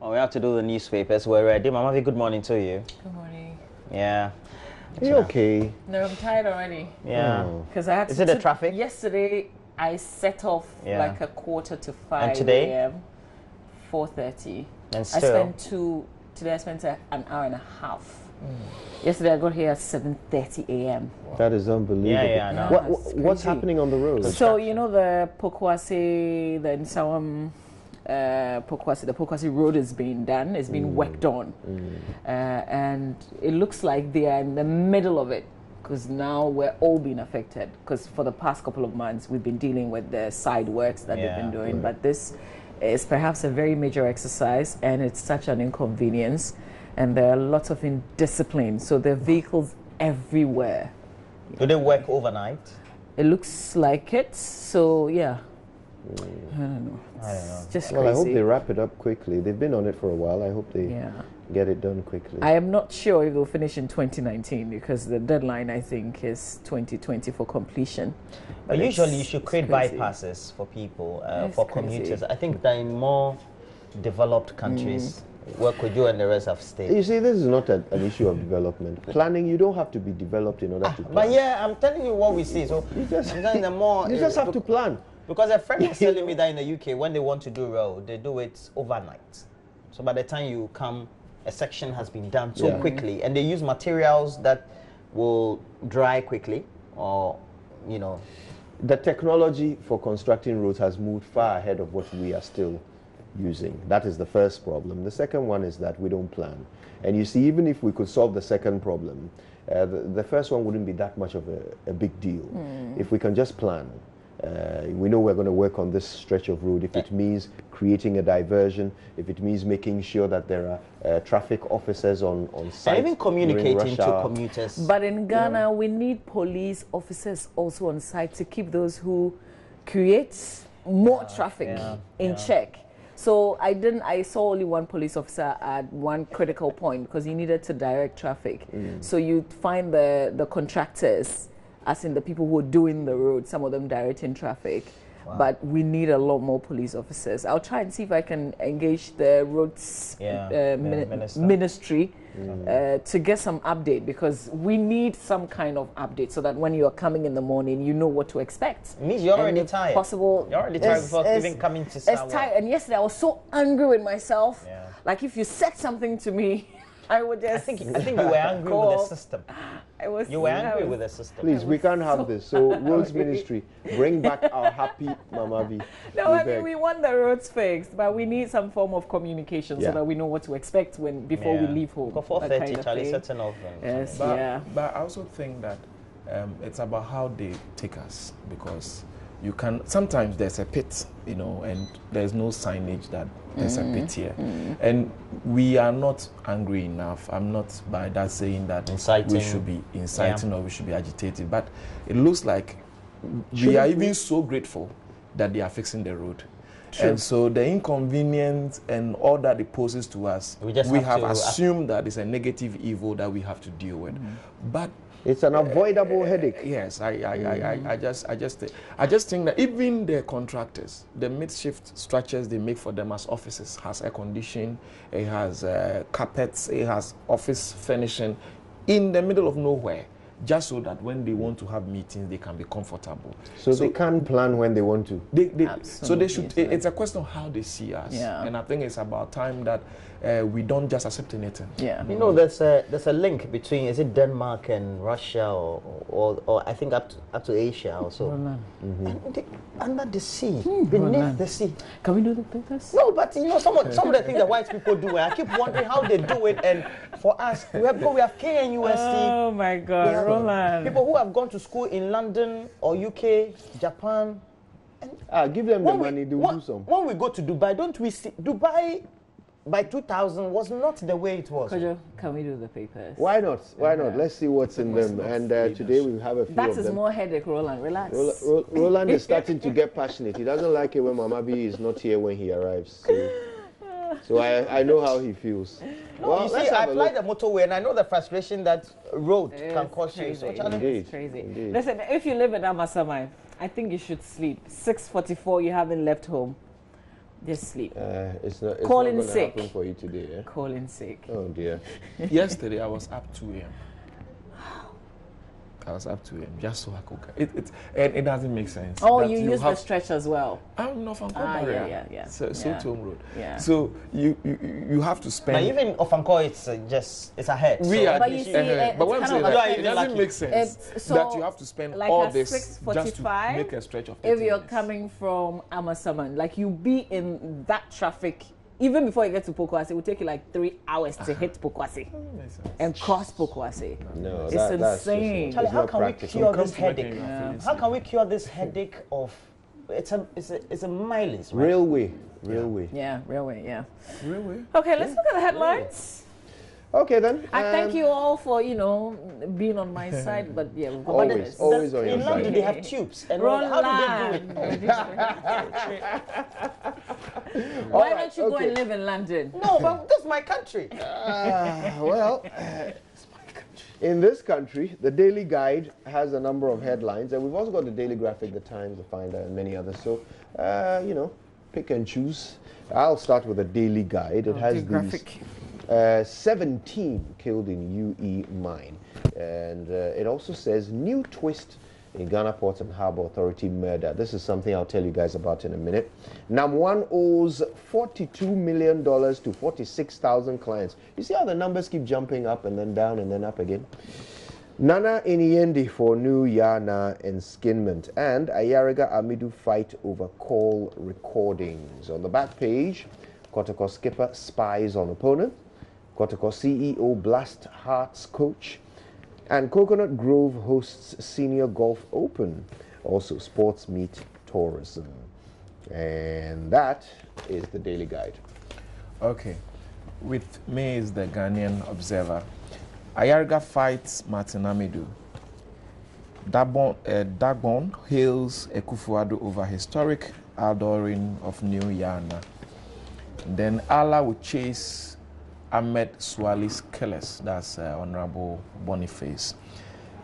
Oh, we have to do the newspapers. We're ready. Mama, good morning to you. Good morning. Yeah. Are you okay? No, I'm tired already. Yeah. Because I had Is it the traffic? Yesterday, I set off like a 4:45 And today? a.m. 4:30. And still? Today I spent an hour and a half. Yesterday I got here at 7:30 a.m. That is unbelievable. Yeah, no. What's happening on the road? So, you know the Pokwase, the Nsawam, the Pokwase road is being done, it's being worked on. And it looks like they are in the middle of it, because now we're all being affected. Because for the past couple of months, we've been dealing with the side works that they've been doing. But this is perhaps a very major exercise, and it's such an inconvenience. And there are lots of indiscipline. So there are vehicles everywhere. Do they work overnight? It looks like it. So, yeah. I don't know. It's just crazy. Well, I hope they wrap it up quickly. They've been on it for a while. I hope they get it done quickly. I am not sure if they'll finish in 2019 because the deadline, I think, is 2020 for completion. But usually you should create bypasses for people, for commuters. I think that in more developed countries, work with you and the rest of state. You see, this is not an issue of development. Planning, you don't have to be developed in order to plan. But yeah, I'm telling you what we see. So you just have to plan. Because a friend was telling me that in the UK, when they want to do road, they do it overnight. So by the time you come, a section has been done so quickly, and they use materials that will dry quickly, or, you know. The technology for constructing roads has moved far ahead of what we are still using. That is the first problem. The second one is that we don't plan. And you see, even if we could solve the second problem, the first one wouldn't be that much of a big deal. If we can just plan. We know we're going to work on this stretch of road. If it means creating a diversion, if it means making sure that there are traffic officers on site. And even communicating to commuters. But in Ghana, we need police officers also on site to keep those who create more traffic in check. So I saw only one police officer at one critical point because he needed to direct traffic. So you find the contractors, as in the people who are doing the road, some of them directing traffic. But we need a lot more police officers. I'll try and see if I can engage the roads ministry to get some update, because we need some kind of update so that when you are coming in the morning, you know what to expect. It means you're already tired. Possible, you're already tired before even coming to start. It's tired. And yesterday I was so angry with myself. Like, if you said something to me, I would just... I think you were angry with the system. You were angry with the system. Please, we can't have this. So, Roads Ministry, bring back our happy Mama V. No, I mean, we want the roads fixed, but we need some form of communication so that we know what to expect before we leave home. For 4:30, Charlie, setting off. Yes, But I also think that it's about how they take us, because you can, sometimes there's a pit, you know, and there's no signage that there's a pit here. And we are not angry enough. I'm not by that saying that we should be inciting or we should be agitated, but it looks like we are even so grateful that they are fixing the road. And so the inconvenience and all that it poses to us, we have assumed that it's a negative evil that we have to deal with. But it's an avoidable headache. Yes, I just think that even the contractors, the mid-shift structures they make for them as offices has air conditioning, it has carpets, it has office furnishing in the middle of nowhere, just so that when they want to have meetings, they can be comfortable. So they can plan when they want to. So they should. It's a question of how they see us, and I think it's about time that we don't just accept anything. You know, there's a link between, is it Denmark and Russia, or I think up to Asia also, and under the sea, beneath the sea. Can we do the papers? No, but you know, some of the things that white people do, I keep wondering how they do it. And for us, we have KNUST. Oh my God, Roland. People who have gone to school in London or UK, Japan. Give them the money, they will do some. When we go to Dubai, don't we see Dubai? By 2000 was not the way it was. Kojo, can we do the papers? Why not? Why not? Let's see what's in them. And today we have a few that of them. That is more headache, Roland. Relax. Roland is starting to get passionate. He doesn't like it when Mama B is not here when he arrives. So I know how he feels. No, well, you see, I fly the motorway and I know the frustration that road can cause you. So it's crazy. Indeed. Listen, if you live in Amasamai, I think you should sleep. 6:44, you haven't left home. Just sleep. It's not Calling going to sick. happen for you today. Eh? Calling sick. Oh dear. Yesterday I was up 2 a.m. I was up 2 a.m. just so I could. It doesn't make sense. Oh, that you use the stretch as well. I'm not from yeah. So Yeah. Tom Road. Yeah. So you have to spend. But even Ofanko, it's ahead. But you see, but what I'm saying, like, it doesn't lucky. make sense that you have to spend like all at this just to 6:45, make a stretch of 30 if you're minutes. coming from Amasaman, like you be in that traffic even before you get to Pokwase. It will take you like 3 hours to hit Pokwase and cross Pokwase. No, It's that's insane. just, Charlie, it's how not can we practical. cure Come this to making headache? your feelings How can we cure this headache of it's a mileage, right? Railway. Yeah, railway. Yeah. Really? Okay, let's look at the headlines. Okay then. I thank you all for being on my side, but yeah, we've got Always, this. always on your In London, side. they have tubes. And how do they do it? Why don't you go and live in London? No, but this is my country. Well, in this country, the Daily Guide has a number of headlines, and we've also got the Daily Graphic, the Times, the Finder, and many others. So, pick and choose. I'll start with the Daily Guide. It has the these graphic. 17 killed in UE mine, and it also says new twist in Ghana Ports and Harbour Authority murder. This is something I'll tell you guys about in a minute. NAM1 owes $42 million to 46,000 clients. You see how the numbers keep jumping up and then down and then up again? Nana Iniyendi for new Yana enskinment, and Ayariga Amidu fight over call recordings. On the back page, Kotoko skipper spies on opponent, Kotoko CEO blast Hearts coach, and Coconut Grove hosts Senior Golf Open. Also, sports meet tourism. And that is the Daily Guide. Okay. With me is the Ghanaian Observer. Ayarga fights Martin Amidu. Dagbon hails Ekufuado over historic outdooring of New Yana. Then Allah will chase Ahmed Swali's killers. That's Honorable Boniface.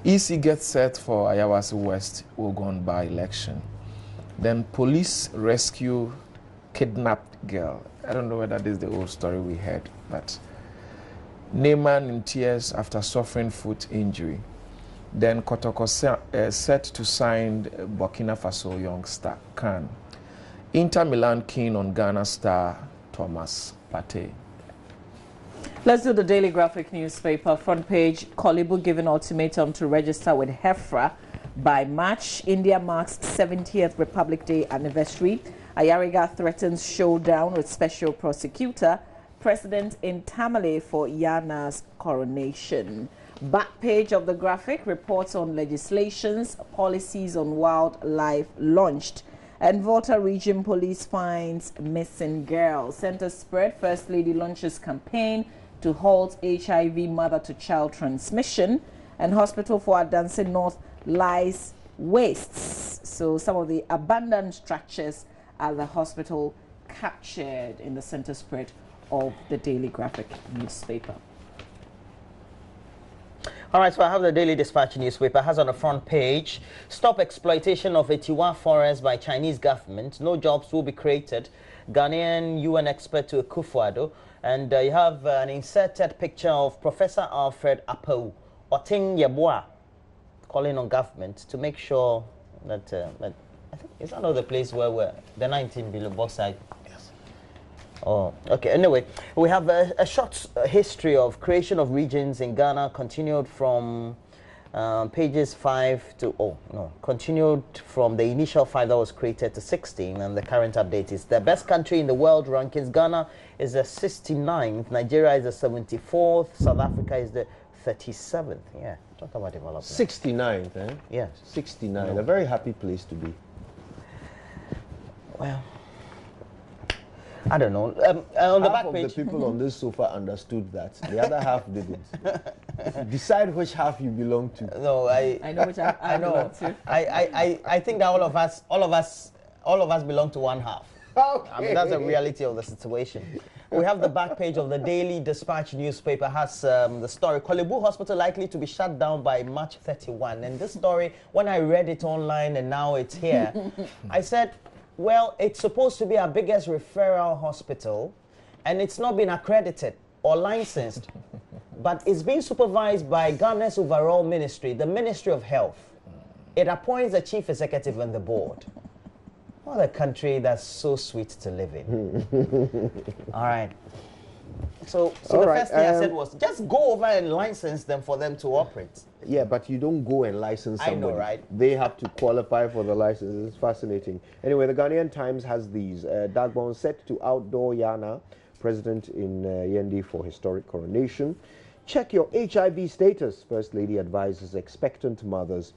EC gets set for Ayawasi West Ogun by-election. Then police rescue kidnapped girl. I don't know whether this is the old story we heard, but Neyman in tears after suffering foot injury. Then Kotoko set to sign Burkina Faso youngster Khan. Inter Milan keen on Ghana star Thomas Partey. Let's do the Daily Graphic newspaper. Front page, Korle given ultimatum to register with HeFRA by March. India marks 70th Republic Day anniversary. Ayariga threatens showdown with special prosecutor. President in Tamale for Yana's coronation. Back page of the graphic reports on legislations, policies on wildlife launched. And Volta Region Police finds missing girl. Center spread, First Lady launches campaign to halt HIV mother-to-child transmission. And Hospital for Adanse North lies wastes. So some of the abandoned structures at the hospital captured in the center spread of the Daily Graphic newspaper. All right, so I have the Daily Dispatch newspaper. It has on the front page, stop exploitation of Etiwa forest by Chinese government. No jobs will be created. Ghanaian UN expert to Ekufuado. And you have an inserted picture of Professor Alfred Apo Oting Yeboah calling on government to make sure that, I think it's another place where we're, the 19 billion bauxite. Oh, okay. Anyway, we have a short history of creation of regions in Ghana, continued from pages 5 to, continued from the initial 5 that was created to 16, and the current update is the best country in the world rankings. Ghana is the 69th, Nigeria is the 74th, South Africa is the 37th. Yeah, talk about development. 69th, eh? Yes. 69, a very happy place to be. Well, I don't know. On the back Half page, of the people on this sofa understood that. The other half didn't. Decide which half you belong to. no, I know which I know. belong to. I think that all of us belong to one half. Okay. I mean, that's the reality of the situation. We have the back page of the Daily Dispatch newspaper has the story, Korle Hospital likely to be shut down by March 31. And this story, when I read it online and now it's here, I said, Well, it's supposed to be our biggest referral hospital, and it's not been accredited or licensed, but it's being supervised by Ghana's overall ministry, the Ministry of Health. It appoints the chief executive and the board. What a country that's so sweet to live in. All right. So the first thing I said was just go over and license them for them to operate. Yeah, but you don't go and license somebody. I know, right? They have to qualify for the license. It's fascinating. Anyway, the Ghanaian Times has these. Dagbon set to outdoor Yana, president in Yendi for historic coronation. Check your HIV status, First Lady advises expectant mothers.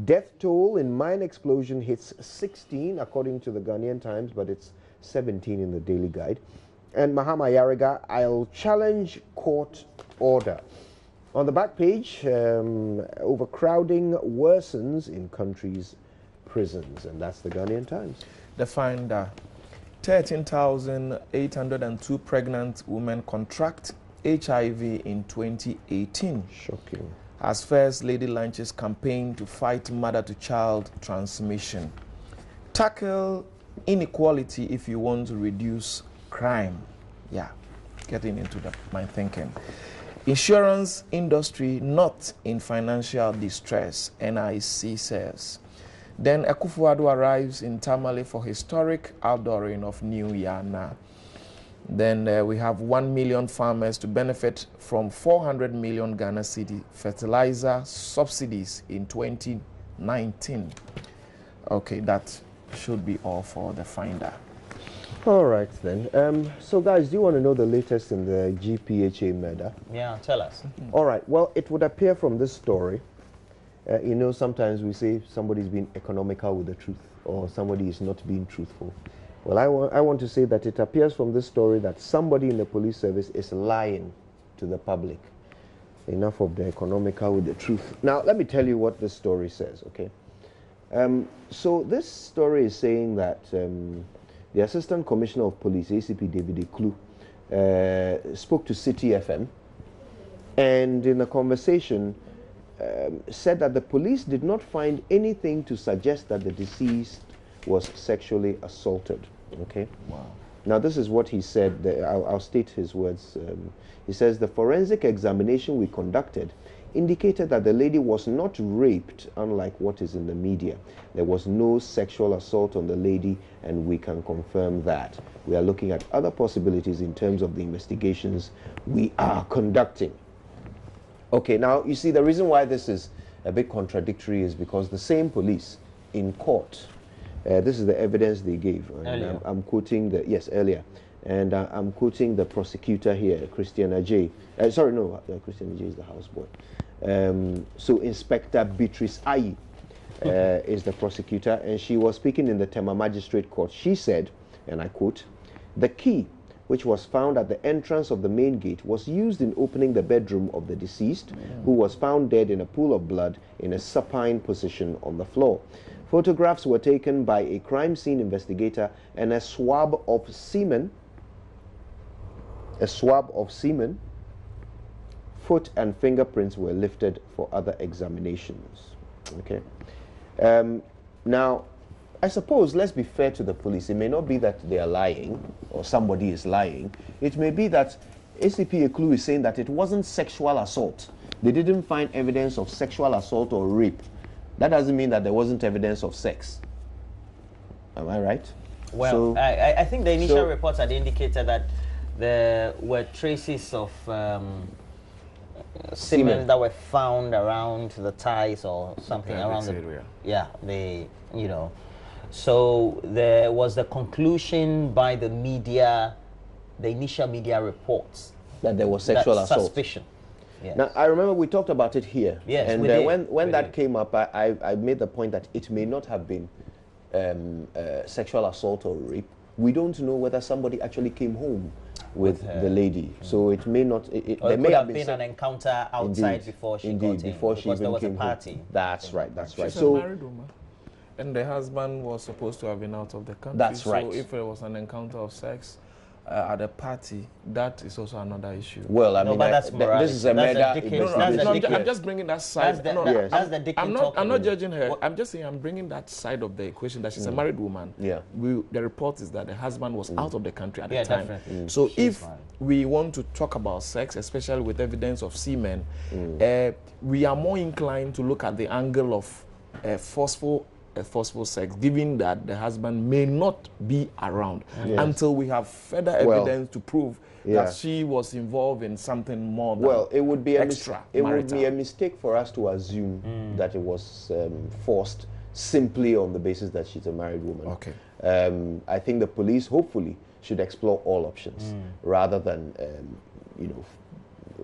Death toll in mine explosion hits 16, according to the Ghanaian Times, but it's 17 in the Daily Guide. And Mahama Yariga, I'll challenge court order. On the back page, overcrowding worsens in countries' prisons, and that's the Ghanaian Times. The Finder, 13,802 pregnant women contract HIV in 2018. Shocking. As First Lady launches campaign to fight mother-to-child transmission. Tackle inequality if you want to reduce crime. Yeah, getting into my thinking. Insurance industry not in financial distress, NIC says. Then Akufo-Addo arrives in Tamale for historic outdooring of New Yana. Then we have 1 million farmers to benefit from 400 million Ghana cedi fertilizer subsidies in 2019. Okay, that should be all for the Finder. All right, then. So, guys, do you want to know the latest in the GPHA murder? Yeah, tell us. All right. Well, it would appear from this story, you know, sometimes we say somebody's being economical with the truth or somebody is not being truthful. Well, I want to say that it appears from this story that somebody in the police service is lying to the public. Enough of the economical with the truth. Now, let me tell you what this story says, okay? So this story is saying that the Assistant Commissioner of Police, ACP David Eklu, spoke to City FM and in a conversation said that the police did not find anything to suggest that the deceased was sexually assaulted. Okay. Wow. Now this is what he said. I'll state his words. He says the forensic examination we conducted indicated that the lady was not raped, unlike what is in the media. There was no sexual assault on the lady, and we can confirm that. We are looking at other possibilities in terms of the investigations we are conducting. Okay, now you see the reason why this is a bit contradictory is because the same police in court, this is the evidence they gave. And I'm quoting the, yes, earlier. And I'm quoting the prosecutor here, Christiana J. Christiana J is the houseboy. So Inspector Beatrice Ayi is the prosecutor, and she was speaking in the Tema Magistrate Court. She said, and I quote, "The key, which was found at the entrance of the main gate, was used in opening the bedroom of the deceased, who was found dead in a pool of blood in a supine position on the floor. Photographs were taken by a crime scene investigator, and a swab of semen, foot and fingerprints were lifted for other examinations." Okay. Now, I suppose, let's be fair to the police. It may not be that they are lying or somebody is lying. It may be that ACP Eklu is saying that it wasn't sexual assault. They didn't find evidence of sexual assault or rape. That doesn't mean that there wasn't evidence of sex. Am I right? Well, I think the initial reports had indicated that there were traces of semen that were found around the ties or something around the area. Yeah, so there was the conclusion by the media, the initial media reports, that there was sexual assault. Suspicion. Yes. Now, I remember we talked about it here. Yes, and when that came up, I made the point that it may not have been sexual assault or rape. We don't know whether somebody actually came home with the lady. So it may not... there may have been an encounter outside before she got in. Before she even there was came a party. Home. That's right, that's right. She's a married woman. And the husband was supposed to have been out of the country. That's right. So if there was an encounter of sex, at a party, that is also another issue. Well, I No, mean, but that's this is a morality. mega That's the Dickens- investigation. that's the Dickens- I'm just bringing that side. That's the Dickens talking. I'm not judging her. I'm just saying I'm bringing that side of the equation, that she's a married woman. Yeah. The report is that the husband was out of the country at the Yeah, time. definitely. So She's if fine. we want to talk about sex, especially with evidence of semen, we are more inclined to look at the angle of forceful sex, given that the husband may not be around until we have further evidence to prove that she was involved in something more than it would be extra it would marital. be a mistake for us to assume that it was forced simply on the basis that she's a married woman. Okay. I think the police hopefully should explore all options rather than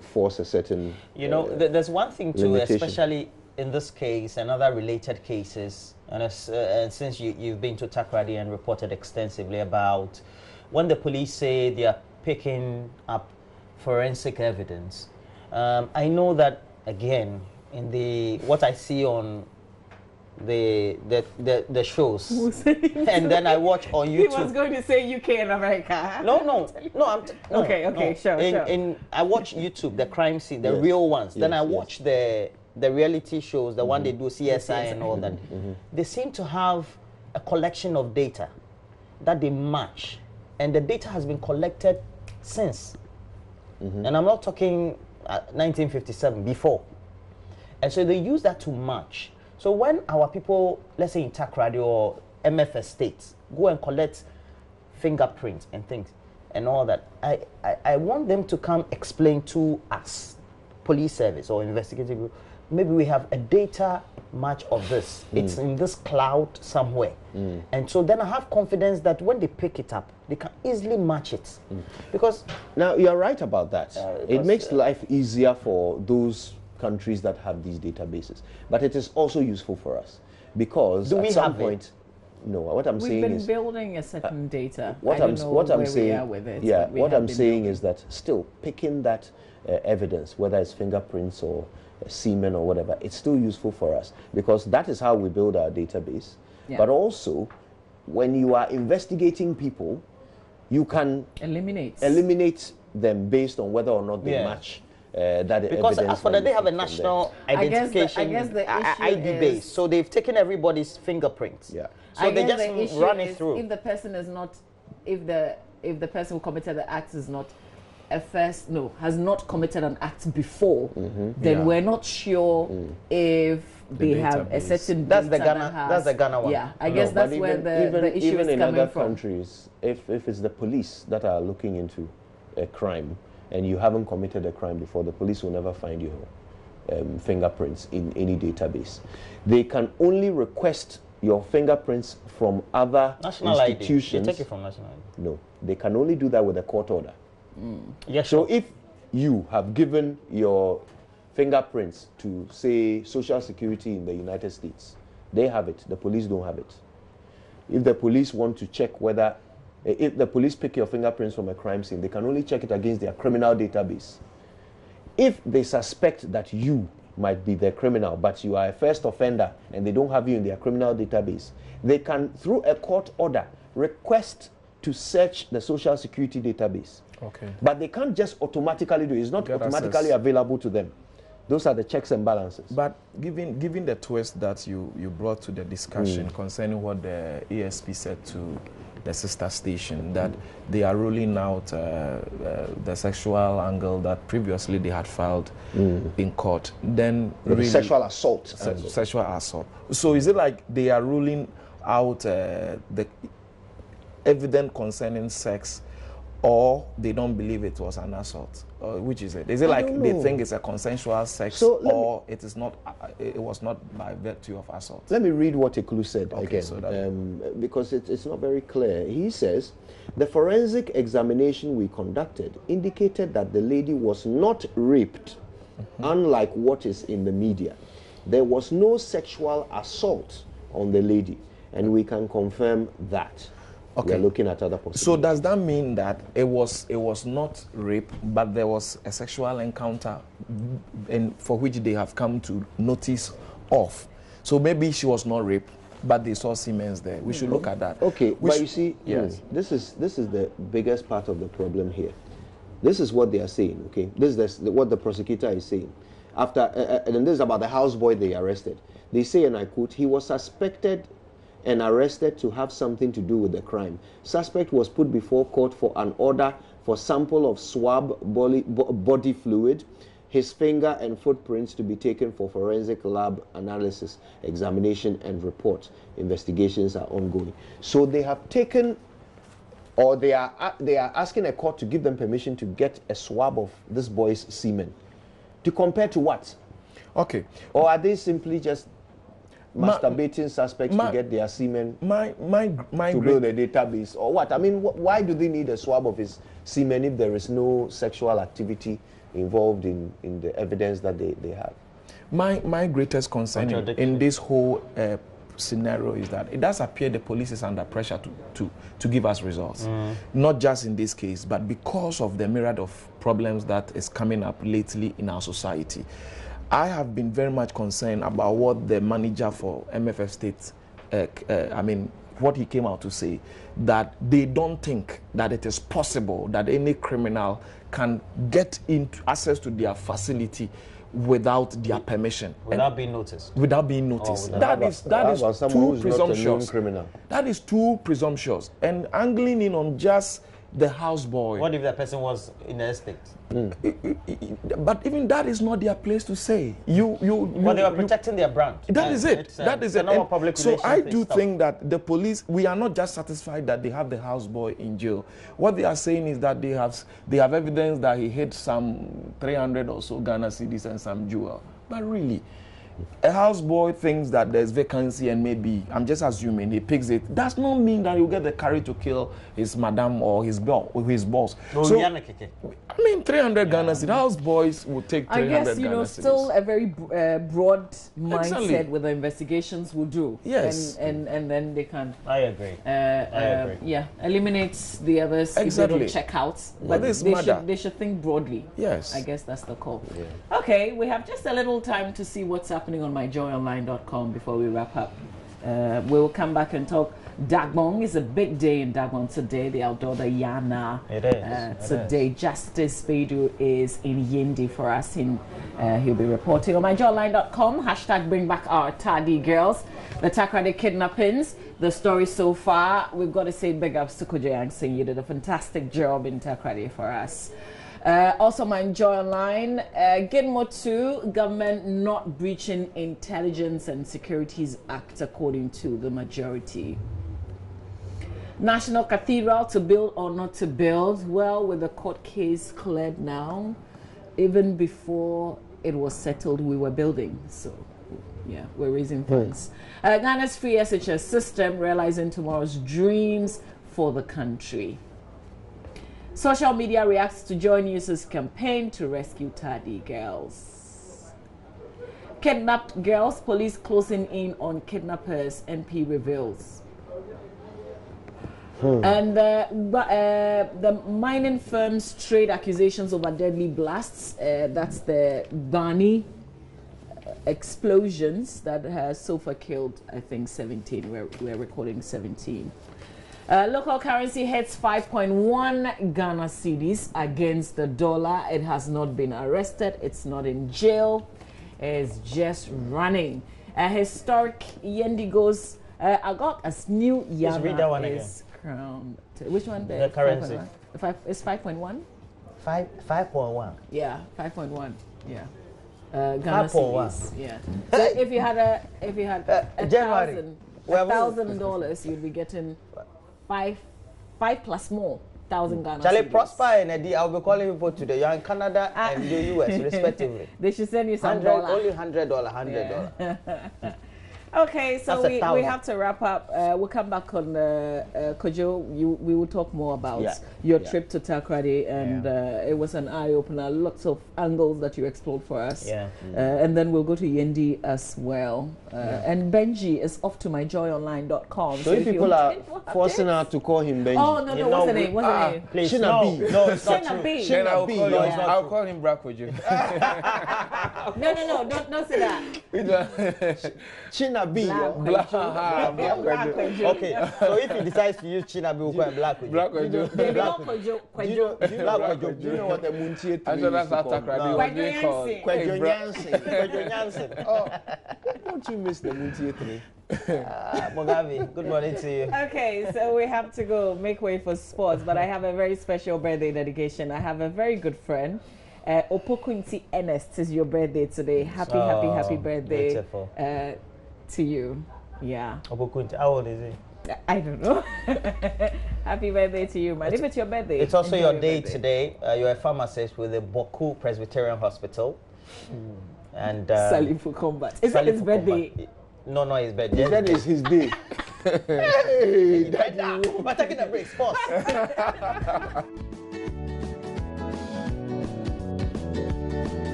force a certain there's one thing too, limitation. especially in this case and other related cases, and since you've been to Takoradi and reported extensively about when the police say they are picking up forensic evidence. I know that, again, in what I see on the shows, and then I watch on YouTube. He was going to say UK and America. No. Okay, sure. I watch YouTube, the crime scene, the real ones. Then I watch the reality shows, the one they do, CSI and all that. They seem to have a collection of data that they match, and the data has been collected since. And I'm not talking 1957, before. And so they use that to match. So when our people, let's say in Takoradi or MF Estates, go and collect fingerprints and things and all that, I want them to come explain to us, police service or investigative group, maybe we have a data match of this. It's in this cloud somewhere. And so then I have confidence that when they pick it up, they can easily match it. Because now you're right about that. It makes life easier for those countries that have these databases, but it is also useful for us because at some point, no. What I'm saying is we've been building a certain data. What I'm saying is that still picking that evidence, whether it's fingerprints or semen or whatever, it's still useful for us because that is how we build our database. But also, when you are investigating people, you can eliminate them based on whether or not they match. Because as for that, they have a national identification ID base, so they've taken everybody's fingerprints. So they just run it through. If the person is not, if the person who committed the act is not has not committed an act before, then we're not sure if they have a certain. That's the Ghana one. Yeah, I guess that's where the issue is coming from. Even in other countries, if it's the police that are looking into a crime, and you haven't committed a crime before, the police will never find your fingerprints in any database. They can only request your fingerprints from other national institutions. ID. They take it from national ID. No, they can only do that with a court order. Yes. So if you have given your fingerprints to, say, Social Security in the United States, they have it. The police don't have it. If the police want to check whether if the police pick your fingerprints from a crime scene, they can only check it against their criminal database. If they suspect that you might be the criminal, but you are a first offender and they don't have you in their criminal database, they can, through a court order, request to search the Social Security database. But they can't just automatically do it. It's not automatically available to them. Those are the checks and balances. But given the twist that you brought to the discussion concerning what the ASP said to the sister station, that they are ruling out the sexual angle that previously they had filed in court, then really sexual assault. Sexual assault. So is it like they are ruling out the evidence concerning sex, or they don't believe it was an assault? Which is it? Is it like they think it's a consensual sex, or it is not? It was not by virtue of assault? Let me read what Ekulu said again, so because it's not very clear. He says, the forensic examination we conducted indicated that the lady was not raped, unlike what is in the media. There was no sexual assault on the lady, and we can confirm that. We're looking at other possibilities. So does that mean that it was not rape, but there was a sexual encounter, and for which they have come to notice of? So maybe she was not raped, but they saw Siemens there. We should look at that. Okay, but you see, yes, this is the biggest part of the problem here. This is what they are saying. Okay, this is what the prosecutor is saying. After and this is about the houseboy they arrested. They say, and I quote, he was suspected and arrested to have something to do with the crime. Suspect was put before court for an order for sample of swab body fluid, his finger and footprints to be taken for forensic lab analysis, examination and report. Investigations are ongoing. So they have taken, or they are asking a court to give them permission to get a swab of this boy's semen. To compare to what? Okay. Or are they simply just masturbating suspects to get their semen to build a database, or what? I mean, why do they need a swab of his semen if there is no sexual activity involved in the evidence that they have? My greatest concern in this whole scenario is that it does appear the police is under pressure to give us results. Not just in this case, but because of the myriad of problems that is coming up lately in our society. I have been very much concerned about what the manager for MFF State, what he came out to say, that they don't think that it is possible that any criminal can get into access to their facility without their permission. Without being noticed. Without being noticed. Oh, that is too presumptuous. That is too presumptuous. And angling in on just the houseboy. What if that person was in the estate? But even that is not their place to say. Well, they were protecting their brand. That is it. That is it. So I do think that the police, we are not just satisfied that they have the houseboy in jail. What they are saying is that they have evidence that he hid some 300 or so Ghana cedis and some jewel. But really, a houseboy thinks that there's vacancy and maybe, I'm just assuming, he picks it. Does not mean that he'll get the courage to kill his madam or his boss. So, I mean, 300 Ghana cedis. Houseboys will take 300 Ghana cedis. I guess, still a very broad mindset with the investigations will do. Yes. And then they can... I agree. Yeah, eliminates the others if they don't check out. But they should think broadly. Yes. I guess that's the call. Yeah. Okay, we have just a little time to see what's happening on myjoyonline.com before we wrap up. We will come back and talk. Dagbong is a big day in Dagbong today, the outdoor Yana. It is. Today, Justice Bedu is in Yindi for us. He'll be reporting on myjoyonline.com. Hashtag bring back our Tadi girls. The Takrade kidnappings. The story so far, we've got to say big ups to Kojo Yang Singh. You did a fantastic job in Takrade for us. Also, my Joy Online, Gitmo 2, government not breaching Intelligence and Securities Act according to the majority. National Cathedral to build or not to build. Well, with the court case cleared now, even before it was settled, we were building. So, yeah, we're raising funds. Ghana's free SHS system, realizing tomorrow's dreams for the country. Social media reacts to JoyNews' campaign to rescue Tadi girls. Kidnapped girls, police closing in on kidnappers, MP reveals. And the mining firms trade accusations over deadly blasts. That's the Bani explosions that has so far killed, I think, 17. We're recording 17. Local currency hits 5.1 Ghana cedis against the dollar. It has not been arrested. It's not in jail. It's just running. Historic Yendigos. I got a new Yana is crowned. Which one? The currency. It's 5.1? 5.1. Yeah, 5.1. Yeah. Ghana cedis. Yeah. So if you had $1,000, you'd be getting five plus more 1,000 Ghana. Charlie, prosper and Eddie, I'll be calling people today. You're in Canada and the US, respectively. They should send you some $100. Only $100. Yeah. Okay, so we have to wrap up. We'll come back on Kojo. We will talk more about your trip to Takrade, and it was an eye-opener. Lots of angles that you explored for us. Yeah. And then we'll go to Yendi as well. And Benji is off to myjoyonline.com. So if people are forcing her to call him Benji. Oh, no, what's the name? What's the name? Please, no, it's not true. I'll call him Brakojo. No, don't say that. B. Okay, so if he decides to use Chinabi, we'll call him Black Kojo. Do you know what the Muntie I said that's how Takrady was being called. Kwejo Jansen. Oh, don't you miss the Muntie 3? Mogavi, good morning to you. Okay, so we have to go make way for sports, but I have a very special birthday dedication. I have a very good friend. Opokunti Ernest is your birthday today. Happy birthday to you. Yeah. Opokunti, how old is he? I don't know. Happy birthday to you, man. If it's your birthday. It's also your day today. You're a pharmacist with the Boku Presbyterian Hospital. And Salifu Combat. Is it his birthday? No, his birthday. That is his day. Hey, we're taking a break. Sports.